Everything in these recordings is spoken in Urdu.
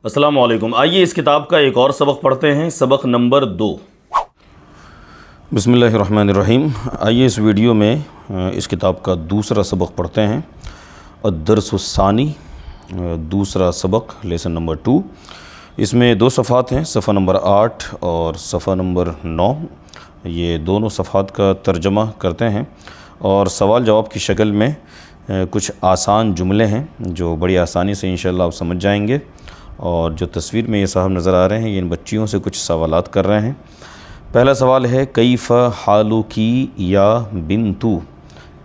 السلام علیکم۔ آئیے اس کتاب کا ایک اور سبق پڑھتے ہیں، سبق نمبر 2۔ بسم اللہ الرحمن الرحیم۔ آئیے اس ویڈیو میں اس کتاب کا دوسرا سبق پڑھتے ہیں، الدرس الثانی، دوسرا سبق لیسن نمبر 2۔ اس میں 2 صفحات ہیں، صفحہ نمبر 8 اور صفحہ نمبر 9۔ یہ دونوں صفحات کا ترجمہ کرتے ہیں اور سوال جواب کی شکل میں کچھ آسان جملے ہیں جو بڑی آسانی سے انشاءاللہ آپ سمجھ جائیں گے۔ اور جو تصویر میں یہ صاحب نظر آ رہے ہیں، یہ ان بچیوں سے کچھ سوالات کر رہے ہیں۔ پہلا سوال ہے کیف حالکی یا بنتو۔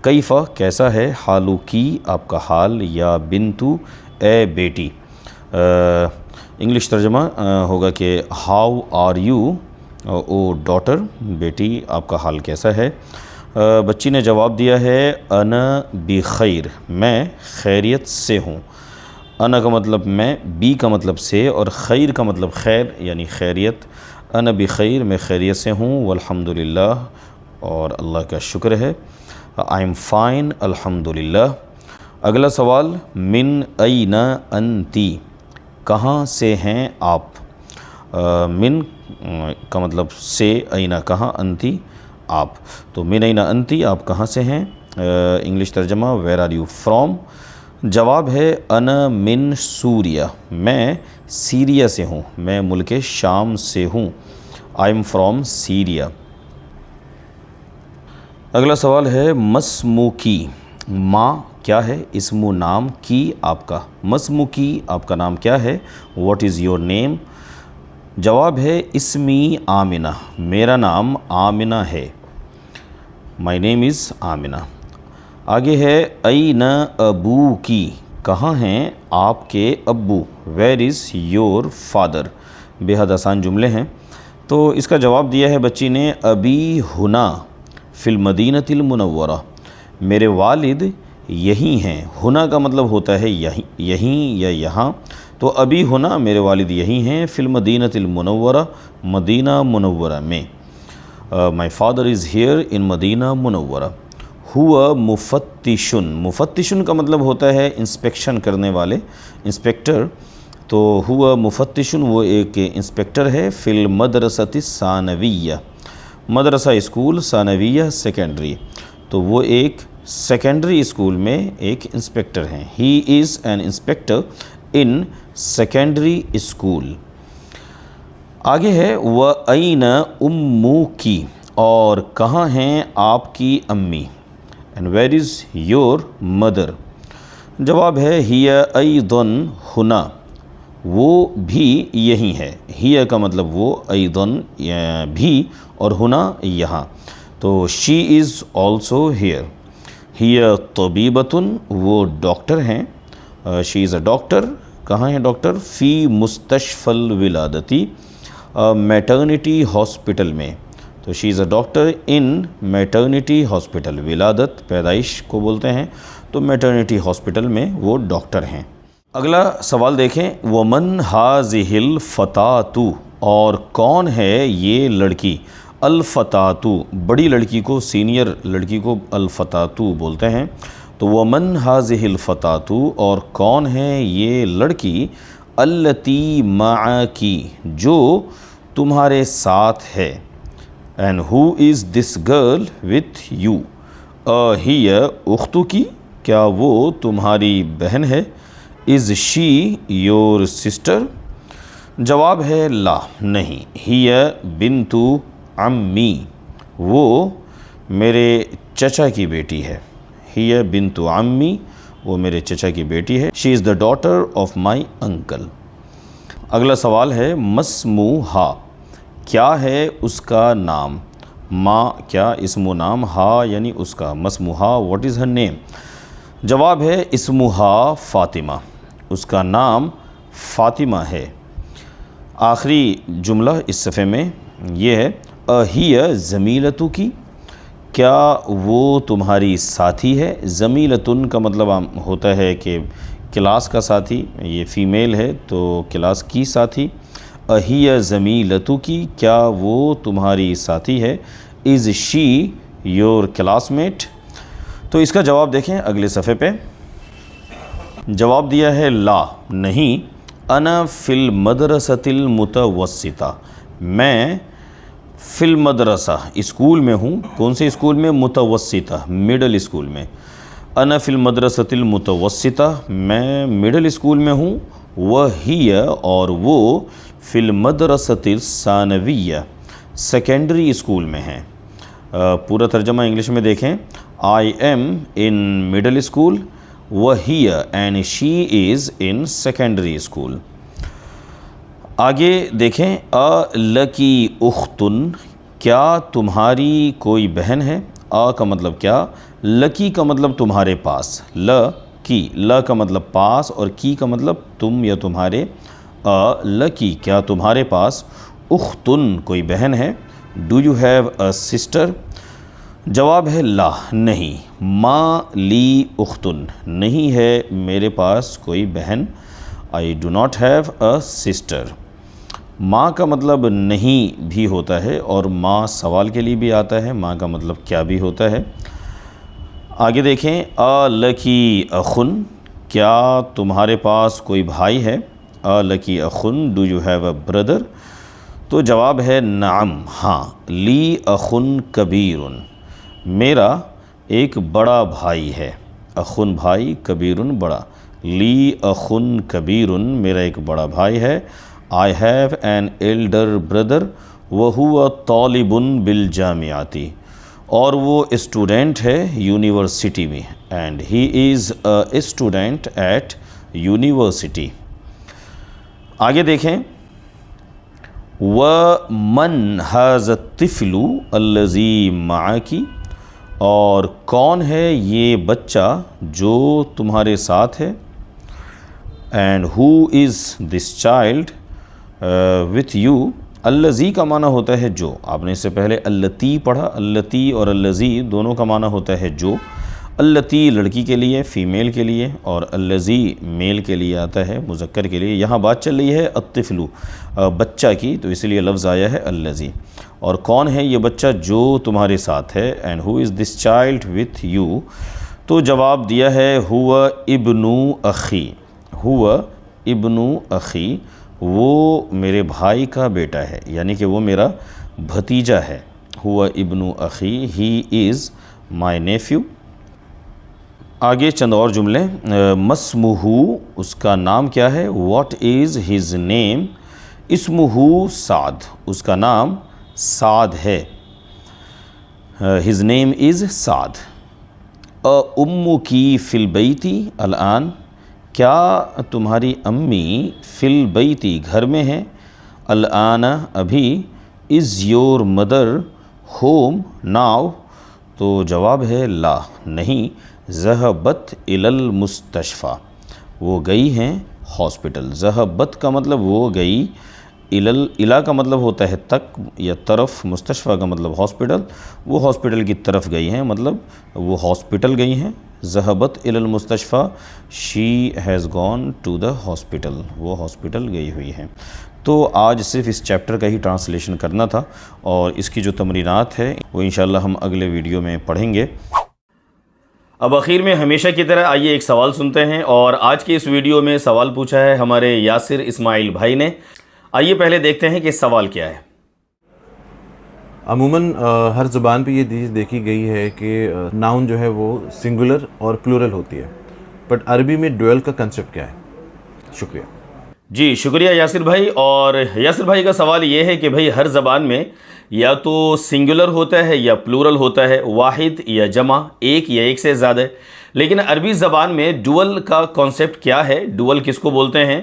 کیف کیسا ہے، حالکی آپ کا حال، یا بنتو اے بیٹی۔ انگلش ترجمہ ہوگا کہ how are you o daughter, بیٹی آپ کا حال کیسا ہے۔ بچی نے جواب دیا ہے انا بخیر، میں خیریت سے ہوں۔ انا کا مطلب میں، بی کا مطلب سے، اور خیر کا مطلب خیر یعنی خیریت۔ انا بخیر، میں خیریت سے ہوں، والحمدللہ، اور اللہ کا شکر ہے۔ آئی ایم فائن، الحمدللہ۔ اگلا سوال من این انتی، کہاں سے ہیں آپ۔ من کا مطلب سے، این کہاں، انتی آپ، تو من این انتی آپ کہاں سے ہیں۔ انگلش ترجمہ ویئر آر یو فرام۔ جواب ہے انا من سوریا، میں سیریا سے ہوں، میں ملک شام سے ہوں۔ I am from Syria. اگلا سوال ہے مسموکی، ماں کیا ہے، اسم و نام، کی آپ کا، مسموکی آپ کا نام کیا ہے، واٹ از یور نیم۔ جواب ہے اسمی آمنہ، میرا نام آمنہ ہے، مائی نیم از آمنہ۔ آگے ہے این ابوکی، کہاں ہیں آپ کے ابو، ویئر از یور فادر۔ بے حد آسان جملے ہیں۔ تو اس کا جواب دیا ہے بچی نے ابی ہنا فی المدینۃ المنورہ، میرے والد یہیں ہیں۔ ہنا کا مطلب ہوتا ہے یہیں یا یہاں، تو ابی ہنا میرے والد یہیں ہیں، فی المدینۃ المنورہ مدینہ منورہ میں۔ My father is here in مدینہ منورہ۔ ہوا مفتشن، مفتشن کا مطلب ہوتا ہے انسپیکشن کرنے والے، انسپیکٹر۔ تو ہوا مفتشن، وہ ایک انسپیکٹر ہے، فی المدرسۃ الثانویہ، مدرسہ اسکول، ثانویہ سیکنڈری، تو وہ ایک سیکنڈری اسکول میں ایک انسپیکٹر ہیں۔ He is an inspector in secondary school. آگے ہے وَأَيْنَ أُمُّكِ، اور کہاں ہیں آپ کی امی، and where is your mother. جواب ہے ہی ایضاً ہنا، وہ بھی یہیں ہے۔ ہی کا مطلب وہ، ایضاً بھی، اور ہنا یہاں، تو شی از آلسو ہیئر۔ ہی طبیبۃ، وہ ڈاکٹر ہیں، شی از اے ڈاکٹر، کہاں ہیں ڈاکٹر، فی مستشفی الولادتی، میٹرنٹی ہاسپٹل میں، تو شی از اے ڈاکٹر ان میٹرنٹی ہاسپٹل، ولادت پیدائش کو بولتے ہیں، تو میٹرنٹی ہاسپٹل میں وہ ڈاکٹر ہیں۔ اگلا سوال دیکھیں وَمَنْ هَذِهِ الْفَتَاةُ، اور کون ہے یہ لڑکی۔ الفتاة، بڑی لڑکی کو، سینئر لڑکی کو الفتاة بولتے ہیں، تو وَمَنْ هَذِهِ الْفَتَاةُ، اور کون ہے یہ لڑکی، التی معکی، جو تمہارے ساتھ ہے، and who is this girl with you, ہی اختکی، کیا وہ تمہاری بہن ہے، از شی یور سسٹر۔ جواب ہے لا، نہیں، ہی بنت عمی، وہ میرے چچا کی بیٹی ہے، ہی بنت عمی، وہ میرے چچا کی بیٹی ہے، she is the daughter of my uncle. اگلا سوال ہے مسموہا، کیا ہے اس کا نام، ماں کیا اسم و نام، ہا یعنی اس کا، مسموہا واٹ از ہر نیم۔ جواب ہے اسمہا فاطمہ، اس کا نام فاطمہ ہے۔ آخری جملہ اس صفحے میں یہ ہے اہی زمیلتکی، کیا وہ تمہاری ساتھی ہے۔ زمیلتن کا مطلب ہوتا ہے کہ کلاس کا ساتھی، یہ فیمیل ہے تو کلاس کی ساتھی۔ اہی زمیلتکی، کیا وہ تمہاری ساتھی ہے۔ از شی یور کلاس میٹ۔ تو اس کا جواب دیکھیں اگلے صفحے پہ۔ جواب دیا ہے لا، نہیں، انا فی المدرسۃ المتوسطہ، میں فی المدرسہ اسکول میں ہوں، کون سے اسکول میں؟ متوسطہ مڈل اسکول میں۔ انا فی المدرسۃ المتوسطہ، میں مڈل اسکول میں ہوں، وہی اور وہ فی المدرسۃ الثانویہ سیکنڈری اسکول میں ہیں۔ پورا ترجمہ انگلش میں دیکھیں، I am in middle school وہی and she is in secondary school. آگے دیکھیں، لکی اختن، کیا تمہاری کوئی بہن ہے؟ کا مطلب کیا، لکی کا مطلب تمہارے پاس، کی کا مطلب پاس اور کی کا مطلب تم یا تمہارے۔ لکی کیا تمہارے پاس اختن کوئی بہن ہے؟ Do you have a sister? جواب ہے لا نہیں، ما لی اختن نہیں ہے میرے پاس کوئی بہن، I do not have a sister. ماں کا مطلب نہیں بھی ہوتا ہے اور ماں سوال کے لیے بھی آتا ہے، ماں کا مطلب کیا بھی ہوتا ہے۔ آگے دیکھیں، لکی اخن، کیا تمہارے پاس کوئی بھائی ہے؟ لکی اخن، do you have a brother? تو جواب ہے نعم ہاں، لی اخن کبیر، میرا ایک بڑا بھائی ہے۔ اخن بھائی، کبیر بڑا، لی اخن کبیر میرا ایک بڑا بھائی ہے۔ I have an elder brother وہو طالب بالجامعات، اور وہ اسٹوڈنٹ ہے یونیورسٹی میں، and he is a student at university. آگے دیکھیں، وَمَنْ هَذَا الطِّفْلُ الَّذِي مَعَكِ، اور کون ہے یہ بچہ جو تمہارے ساتھ ہے؟ And who is this child with you? الذی کا معنی ہوتا ہے جو، آپ نے اس سے پہلے اللتی پڑھا، اللتی اور الذی دونوں کا معنی ہوتا ہے جو۔ اللتی لڑکی کے لیے، فیمیل کے لیے، اور الذی میل کے لیے آتا ہے، مذکر کے لیے۔ یہاں بات چل رہی ہے الطفل بچہ کی، تو اس لیے لفظ آیا ہے الذی۔ اور کون ہے یہ بچہ جو تمہارے ساتھ ہے؟ And who is this child with you? تو جواب دیا ہے ہوا ابن اخی، ہوا ابن اخی، وہ میرے بھائی کا بیٹا ہے، یعنی کہ وہ میرا بھتیجا ہے۔ ہوا ابن اخی، ہی از مائی نیفیو۔ آگے چند اور جملے، مسمہ، اس کا نام کیا ہے؟ What is his name? اسمہ سعد، اس کا نام سعد ہے، ہز نیم از سعد۔ امکی فی البیت الآن، کیا تمہاری امی فی البیت گھر میں ہیں؟ الآن ابھی، is your mother home now? تو جواب ہے لا نہیں، ذہبت الی المستشفیٰ، وہ گئی ہیں ہاسپٹل۔ ذہبت کا مطلب وہ گئی، الی کا مطلب ہوتا ہے تک یا طرف، مستشفیٰ کا مطلب ہاسپٹل، وہ ہاسپٹل کی طرف گئی ہیں، مطلب وہ ہاسپٹل گئی ہیں۔ ذہبت الی المستشفیٰ، she has gone to the hospital, وہ ہاسپٹل گئی ہوئی ہیں۔ تو آج صرف اس چیپٹر کا ہی ٹرانسلیشن کرنا تھا، اور اس کی جو تمرینات ہے وہ انشاءاللہ ہم اگلے ویڈیو میں پڑھیں گے۔ اب آخر میں ہمیشہ کی طرح آئیے ایک سوال سنتے ہیں، اور آج کی اس ویڈیو میں سوال پوچھا ہے ہمارے یاسر اسماعیل بھائی نے۔ آئیے پہلے دیکھتے ہیں کہ سوال کیا ہے۔ عموماً ہر زبان پہ یہ چیز دیکھی گئی ہے کہ ناؤن جو ہے وہ سنگولر اور پلورل ہوتی ہے، بٹ عربی میں ڈوئل کا کنسیپٹ کیا ہے؟ شکریہ جی، شکریہ یاسر بھائی۔ اور یاسر بھائی کا سوال یہ ہے کہ بھائی ہر زبان میں یا تو سنگولر ہوتا ہے یا پلورل ہوتا ہے، واحد یا جمع، ایک یا ایک سے زیادہ، لیکن عربی زبان میں ڈوئل کا کانسیپٹ کیا ہے؟ ڈوئل کس کو بولتے ہیں؟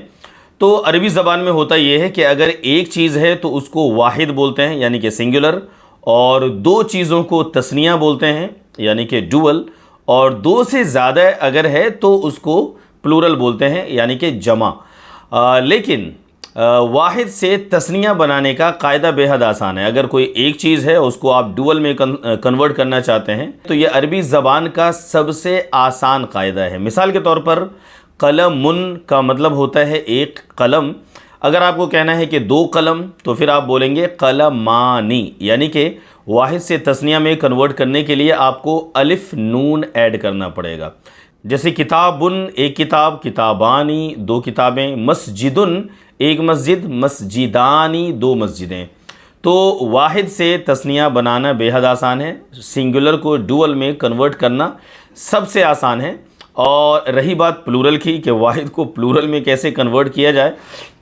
تو عربی زبان میں ہوتا یہ ہے کہ اگر ایک چیز ہے تو اس کو واحد بولتے ہیں، یعنی کہ سنگولر، اور دو چیزوں کو تثنیہ بولتے ہیں، یعنی کہ ڈوئل، اور دو سے زیادہ اگر ہے تو اس کو پلورل بولتے ہیں، یعنی کہ جمع۔ لیکن واحد سے تثنیہ بنانے کا قاعدہ بے حد آسان ہے۔ اگر کوئی ایک چیز ہے اس کو آپ ڈوئل میں کنورٹ کرنا چاہتے ہیں تو یہ عربی زبان کا سب سے آسان قاعدہ ہے۔ مثال کے طور پر قلم کا مطلب ہوتا ہے ایک قلم۔ اگر آپ کو کہنا ہے کہ دو قلم تو پھر آپ بولیں گے قلمانی، یعنی کہ واحد سے تثنیہ میں کنورٹ کرنے کے لیے آپ کو الف نون ایڈ کرنا پڑے گا۔ جیسے کتابن ایک کتاب، کتابانی دو کتابیں، مسجدن ایک مسجد، مسجدانی دو مسجدیں۔ تو واحد سے تثنیہ بنانا بے حد آسان ہے، سنگولر کو ڈوئل میں کنورٹ کرنا سب سے آسان ہے۔ اور رہی بات پلورل کی کہ واحد کو پلورل میں کیسے کنورٹ کیا جائے،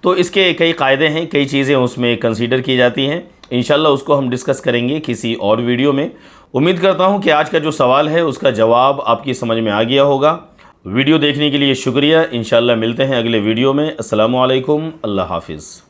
تو اس کے کئی قاعدے ہیں، کئی چیزیں اس میں کنسیڈر کی جاتی ہیں۔ انشاءاللہ اس کو ہم ڈسکس کریں گے کسی اور ویڈیو میں۔ امید کرتا ہوں کہ آج کا جو سوال ہے اس کا جواب آپ کی سمجھ میں آ گیا ہوگا۔ ویڈیو دیکھنے کے لیے شکریہ، انشاءاللہ ملتے ہیں اگلے ویڈیو میں۔ السلام علیکم، اللہ حافظ۔